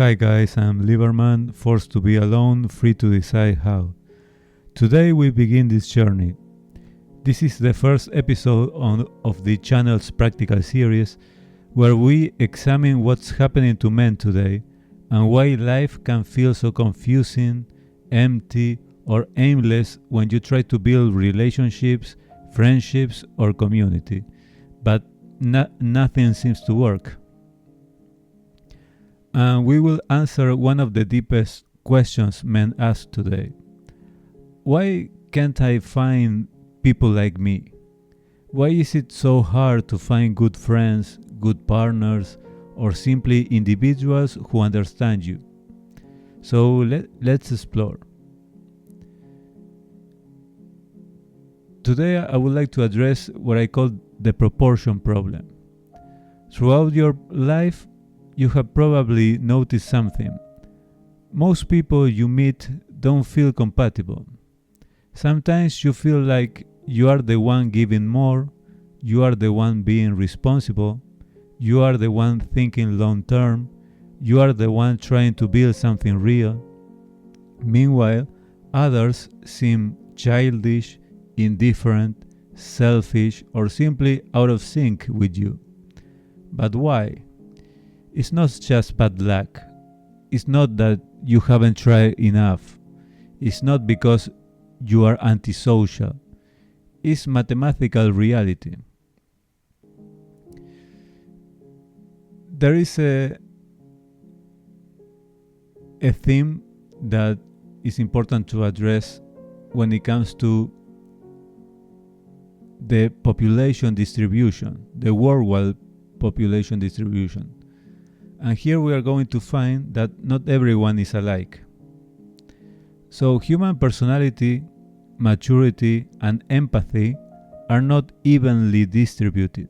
Hi guys, I'm Libertman, forced to be alone, free to decide how. Today we begin this journey. This is the first episode of the channel's practical series, where we examine what's happening to men today and why life can feel so confusing, empty, or aimless when you try to build relationships, friendships, or community, but nothing seems to work. And we will answer one of the deepest questions men ask today. Why can't I find people like me? Why is it so hard to find good friends, good partners, or simply individuals who understand you? So let's explore. Today I would like to address what I call the proportion problem. Throughout your life, you have probably noticed something. Most people you meet don't feel compatible. Sometimes you feel like you are the one giving more, you are the one being responsible, you are the one thinking long term, you are the one trying to build something real. Meanwhile, others seem childish, indifferent, selfish, or simply out of sync with you. But why? It's not just bad luck. It's not that you haven't tried enough. It's not because you are antisocial. It's mathematical reality. There is a theme that is important to address when it comes to the population distribution, the worldwide population distribution. And here we are going to find that not everyone is alike. So human personality, maturity, and empathy are not evenly distributed.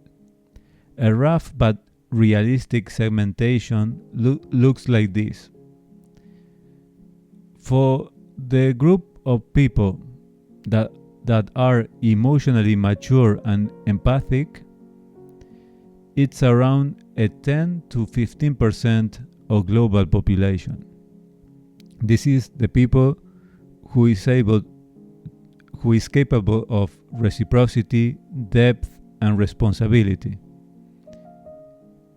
A rough but realistic segmentation looks like this. For the group of people that are emotionally mature and empathic, it's around a 10 to 15% of global population. This is the people who is capable of reciprocity, depth, and responsibility.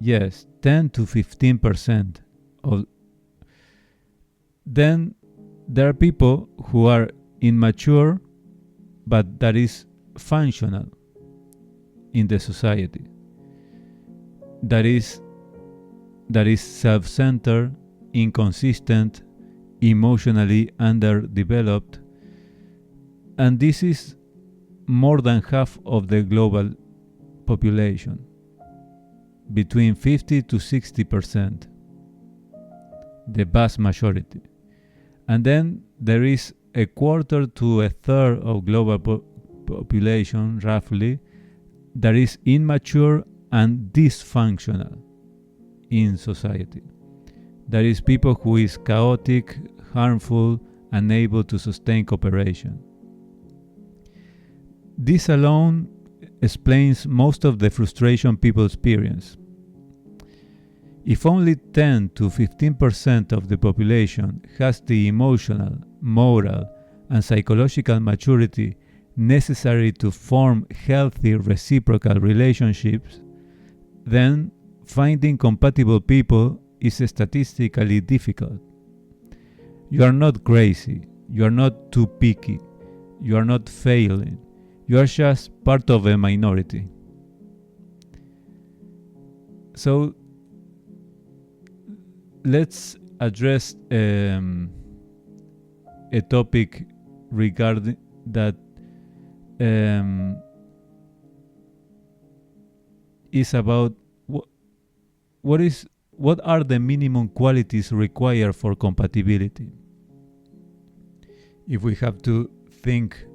Yes, 10 to 15% of. Then there are people who are immature, but that is functional in the society. That is self-centered, inconsistent, emotionally underdeveloped, and this is more than half of the global population, between 50 to 60%, the vast majority. And then there is a quarter to a third of global population, roughly, that is immature and dysfunctional in society. There is people who is chaotic, harmful, unable to sustain cooperation. This alone explains most of the frustration people experience. If only 10 to 15% of the population has the emotional, moral, and psychological maturity necessary to form healthy reciprocal relationships, then finding compatible people is statistically difficult. You are not crazy, you are not too picky, you are not failing, you are just part of a minority. So let's address a topic regarding that is about what are the minimum qualities required for compatibility. If we have to think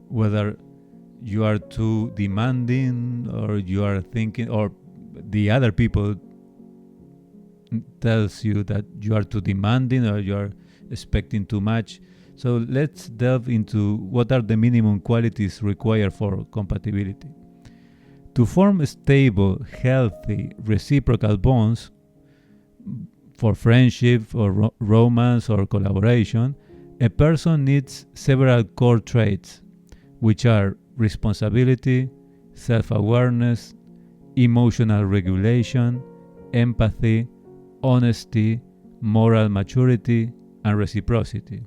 whether you are too demanding, or you are thinking, or the other people tells you that you are too demanding or you are expecting too much. So let's delve into what are the minimum qualities required for compatibility. To form stable, healthy, reciprocal bonds, for friendship or romance or collaboration, a person needs several core traits, which are responsibility, self-awareness, emotional regulation, empathy, honesty, moral maturity, and reciprocity.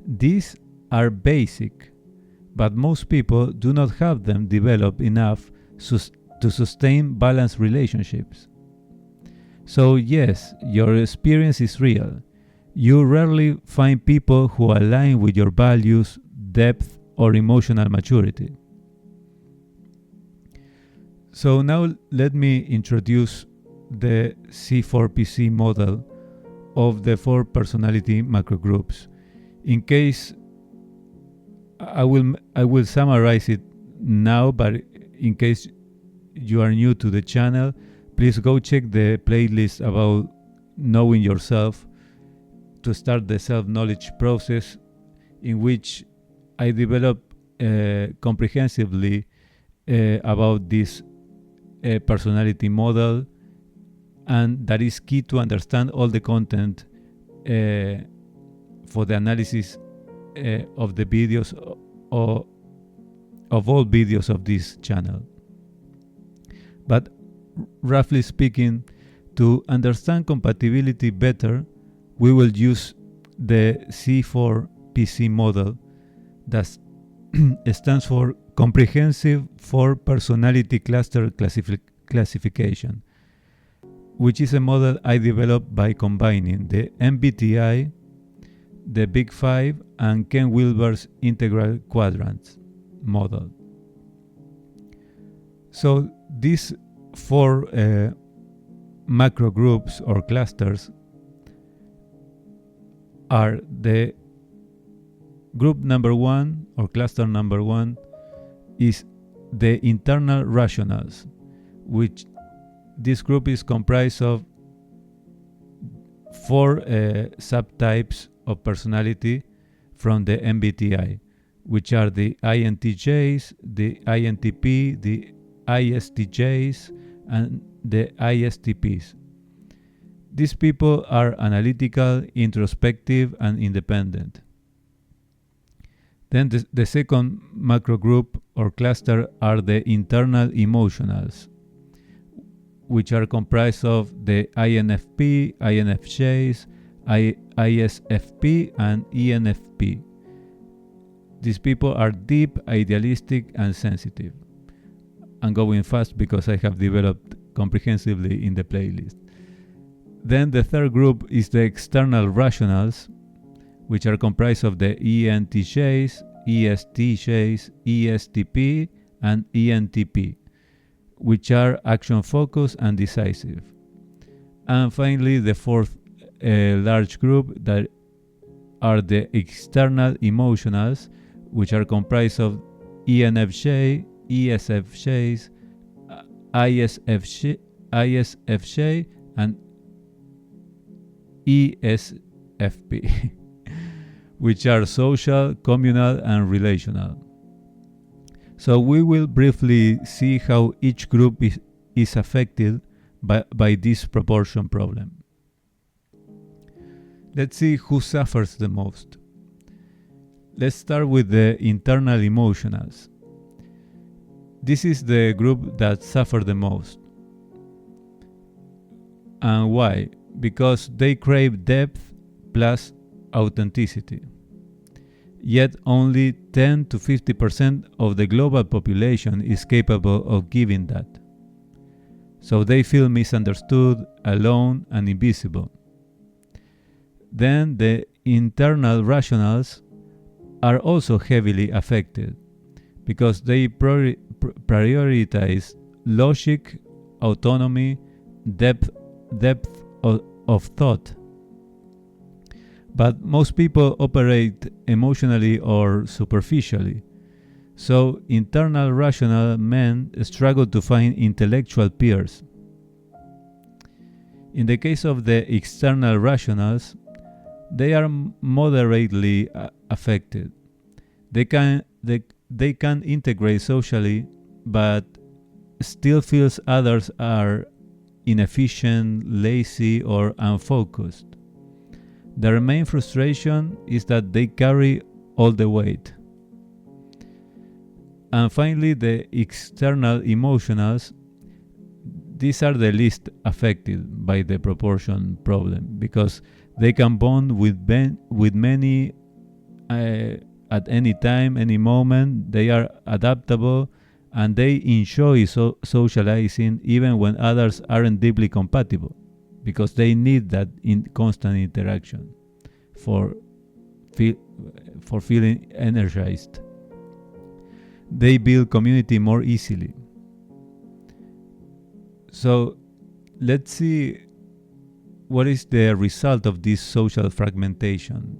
These are basic, but most people do not have them developed enough to sustain balanced relationships. So yes, your experience is real. You rarely find people who align with your values, depth, or emotional maturity. So now let me introduce the C4PC model of the 4 personality macrogroups. In case I will summarize it now, but in case you are new to the channel, please go check the playlist about knowing yourself to start the self-knowledge process, in which I develop comprehensively about this personality model, and that is key to understand all the content for the analysis of the videos of all videos of this channel. But roughly speaking, to understand compatibility better, we will use the C4PC model that stands for Comprehensive 4 Personality Cluster Classification, which is a model I developed by combining the MBTI, the Big Five, and Ken Wilber's Integral Quadrants model. So these 4 macro groups or clusters are the group number 1 or cluster number 1 is the internal rationals, which this group is comprised of 4 subtypes of personality from the MBTI, which are the INTJs, the INTP, the ISTJs, and the ISTPs. These people are analytical, introspective, and independent. Then the second macro group or cluster are the internal emotionals, which are comprised of the INFP, INFJs, ISFP, and ENFP. These people are deep, idealistic, and sensitive. I'm going fast because I have developed comprehensively in the playlist. Then the third group is the external rationals, which are comprised of the ENTJs, ESTJs, ESTP, and ENTP, which are action-focused and decisive. And finally, the fourth large group that are the external emotionals, which are comprised of ENFJ, ESFJs, ISFJ, and ESFP, which are social, communal, and relational. So we will briefly see how each group is affected by this proportion problem. Let's see who suffers the most. Let's start with the internal emotionals. This is the group that suffer the most. And why? Because they crave depth plus authenticity. Yet only 10 to 50% of the global population is capable of giving that. So they feel misunderstood, alone, and invisible. Then the internal rationals are also heavily affected because they prioritize logic, autonomy, depth of thought. But most people operate emotionally or superficially. So internal rational men struggle to find intellectual peers. In the case of the external rationals, they are moderately affected. They can integrate socially, but still feels others are inefficient, lazy, or unfocused. Their main frustration is that they carry all the weight. And finally, the external emotionals. These are the least affected by the proportion problem because they can bond with many at any time, any moment. They are adaptable and they enjoy socializing even when others aren't deeply compatible because they need that constant interaction for feeling energized. They build community more easily. So let's see what is the result of this social fragmentation.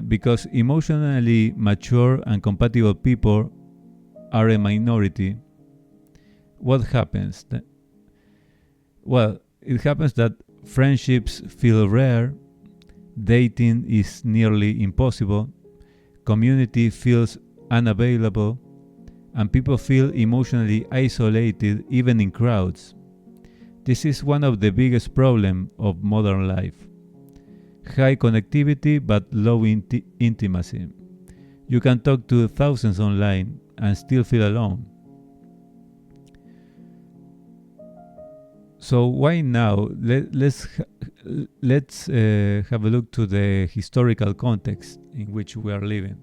Because emotionally mature and compatible people are a minority, what happens? Well, it happens that friendships feel rare, dating is nearly impossible, community feels unavailable, and people feel emotionally isolated even in crowds. This is one of the biggest problems of modern life. High connectivity but low intimacy. You can talk to thousands online and still feel alone. So why now? Let's have a look to the historical context in which we are living.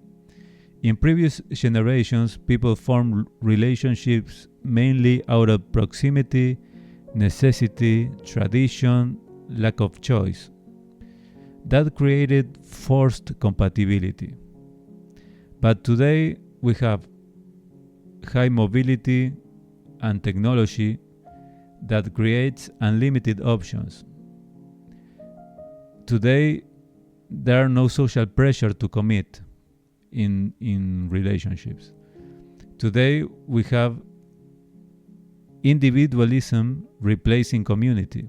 In previous generations, people formed relationships mainly out of proximity, necessity, tradition, lack of choice. That created forced compatibility. But today we have high mobility and technology that creates unlimited options. Today there are no social pressure to commit in relationships. Today we have individualism replacing community,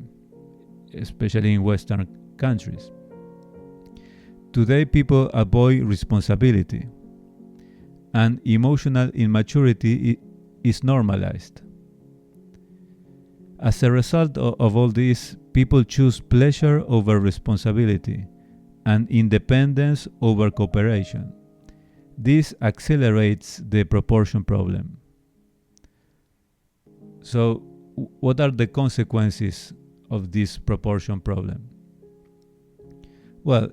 especially in Western countries. Today people avoid responsibility and emotional immaturity is normalized. As a result of all this, people choose pleasure over responsibility and independence over cooperation. This accelerates the proportion problem. So, what are the consequences of this proportion problem? Well,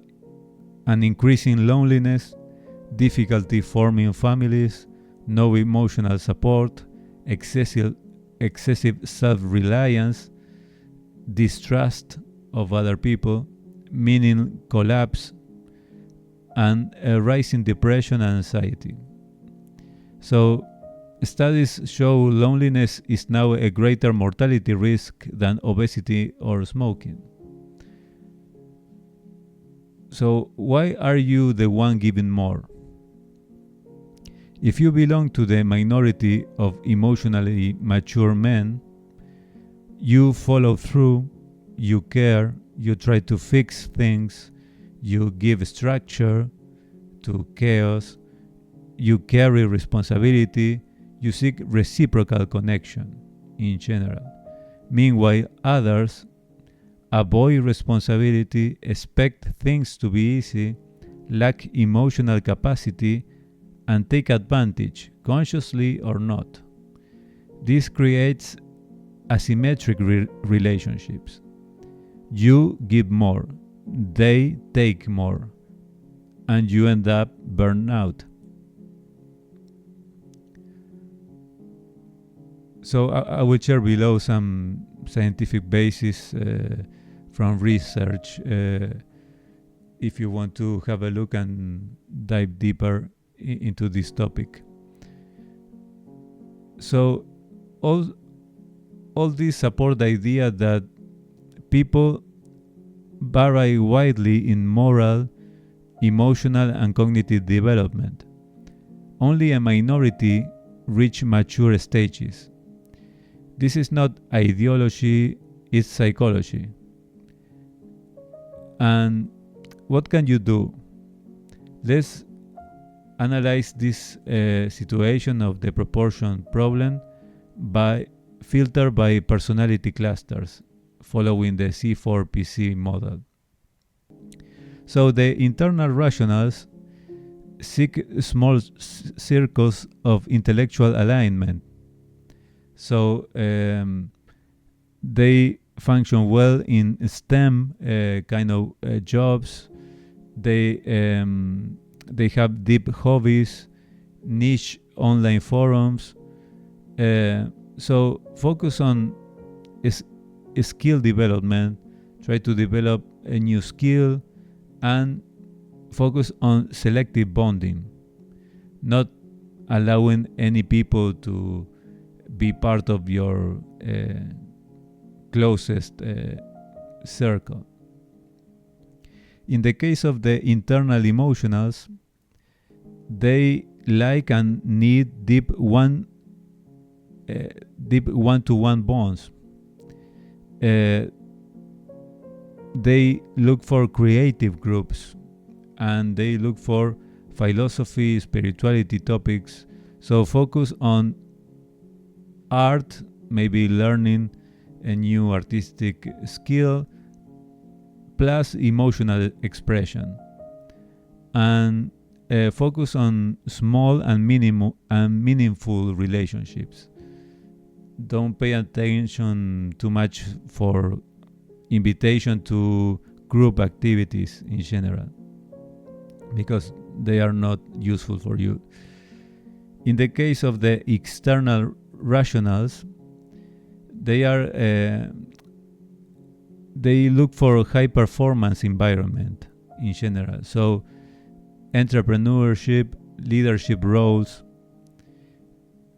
an increase in loneliness, difficulty forming families, no emotional support, excessive self-reliance, distrust of other people, meaning collapse, and a rise in depression and anxiety. So, studies show loneliness is now a greater mortality risk than obesity or smoking. So, why are you the one giving more? If you belong to the minority of emotionally mature men, you follow through, you care, you try to fix things, you give structure to chaos, you carry responsibility, you seek reciprocal connection in general. Meanwhile, others avoid responsibility, expect things to be easy, lack emotional capacity, and take advantage, consciously or not. This creates asymmetric relationships. You give more, they take more, and you end up burned out. So I will share below some scientific basis from research if you want to have a look and dive deeper into this topic. So all these support the idea that people vary widely in moral, emotional, and cognitive development. Only a minority reach mature stages. This is not ideology, it's psychology. And what can you do? Let's analyze this situation of the proportion problem by filter by personality clusters, following the C4PC model. So the internal rationals seek small circles of intellectual alignment. So they function well in STEM kind of jobs. They have deep hobbies, niche online forums. So focus on skill development. Try to develop a new skill and focus on selective bonding, not allowing any people to be part of your closest circle. In the case of the internal emotionals, they like and need deep one-to-one bonds. They look for creative groups, and they look for philosophy, spirituality topics. So focus on art, maybe learning a new artistic skill, plus emotional expression. And focus on small and meaningful relationships. Don't pay attention too much for invitation to group activities in general, because they are not useful for you. In the case of the external rationals, they look for high performance environment in general. So entrepreneurship, leadership roles.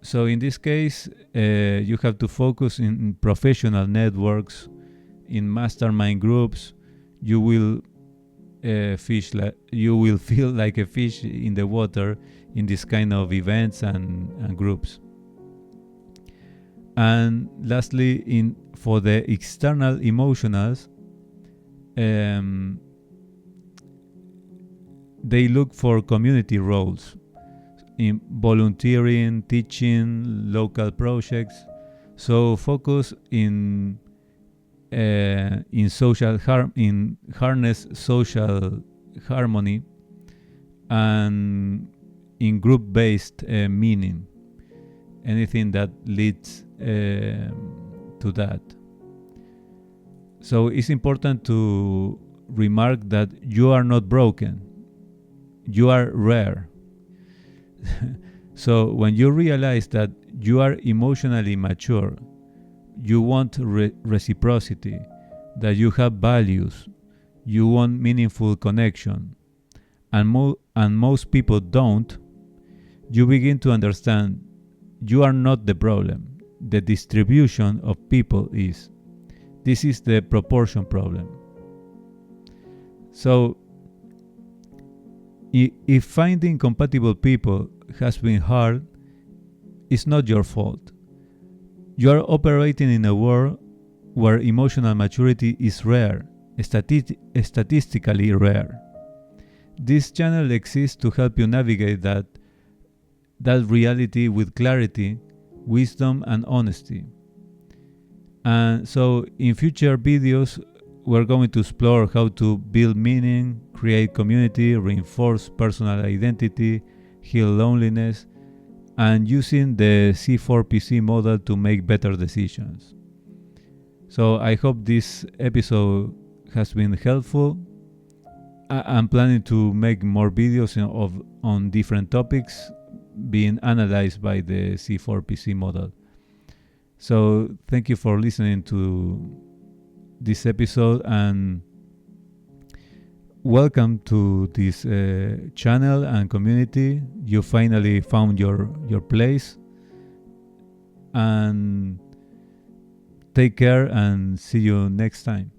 So in this case, you have to focus in professional networks, in mastermind groups. You will feel like a fish in the water in this kind of events and groups. And lastly, for the external emotionals, they look for community roles in volunteering, teaching, local projects. So focus in social harness social harmony, and in group-based meaning, anything that leads to that. So it's important to remark that you are not broken, you are rare. So when you realize that you are emotionally mature, you want reciprocity, that you have values, you want meaningful connection, and most people don't, you begin to understand you are not the problem. The distribution of people is. This is the proportion problem. So if finding compatible people has been hard, it's not your fault. You are operating in a world where emotional maturity is rare, statistically rare. This channel exists to help you navigate that reality with clarity, wisdom, and honesty. And so in future videos, we're going to explore how to build meaning, create community, reinforce personal identity, heal loneliness, and using the C4PC model to make better decisions. So I hope this episode has been helpful. I'm planning to make more videos on different topics being analyzed by the C4PC model. So thank you for listening to this episode, and welcome to this channel and community. You finally found your place, and take care and see you next time.